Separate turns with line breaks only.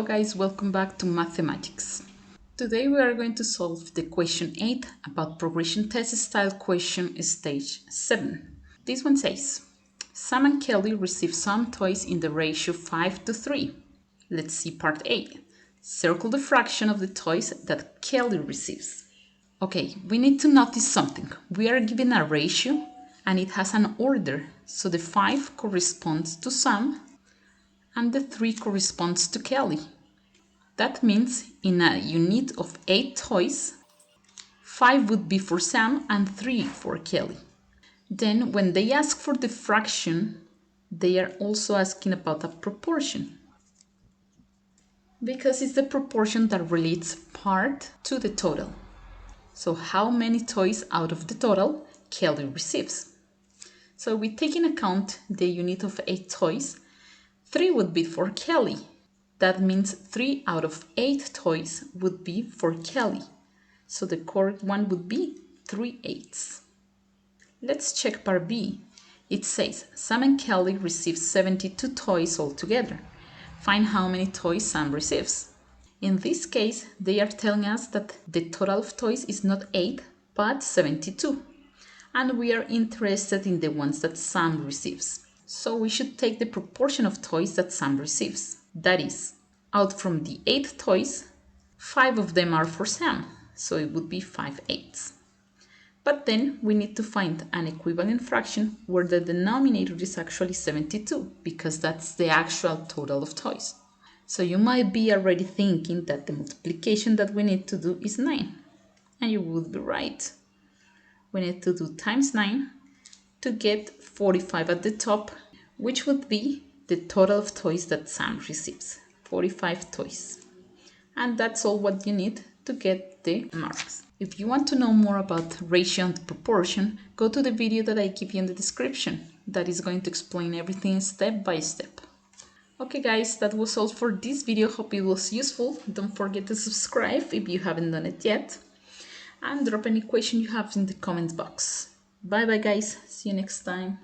Hello guys, welcome back to Mathematics. Today we are going to solve the question 8 about progression test style question stage 7. This one says, Sam and Kelly receive some toys in the ratio 5 to 3. Let's see part A. Circle the fraction of the toys that Kelly receives. Okay, we need to notice something. We are given a ratio and it has an order, so the 5 corresponds to Sam and the 3 corresponds to Kelly. That means in a unit of 8 toys, 5 would be for Sam and 3 for Kelly. Then when they ask for the fraction, they are also asking about a proportion, because it's the proportion that relates part to the total. So how many toys out of the total Kelly receives? So we take in account the unit of 8 toys, 3 would be for Kelly. That means 3 out of 8 toys would be for Kelly. So the correct one would be 3/8. Let's check part B. It says Sam and Kelly receive 72 toys altogether. Find how many toys Sam receives. In this case, they are telling us that the total of toys is not 8, but 72. And we are interested in the ones that Sam receives. So we should take the proportion of toys that Sam receives. That is, out from the 8 toys, 5 of them are for Sam, so it would be 5/8. But then we need to find an equivalent fraction where the denominator is actually 72, because that's the actual total of toys. So you might be already thinking that the multiplication that we need to do is 9. And you would be right. We need to do times 9 to get 45 at the top, which would be the total of toys that Sam receives, 45 toys. And that's all what you need to get the marks. If you want to know more about ratio and proportion, go to the video that I give you in the description. That is going to explain everything step by step. Okay guys, that was all for this video. Hope it was useful. Don't forget to subscribe if you haven't done it yet. And drop any question you have in the comments box. Bye bye guys, see you next time.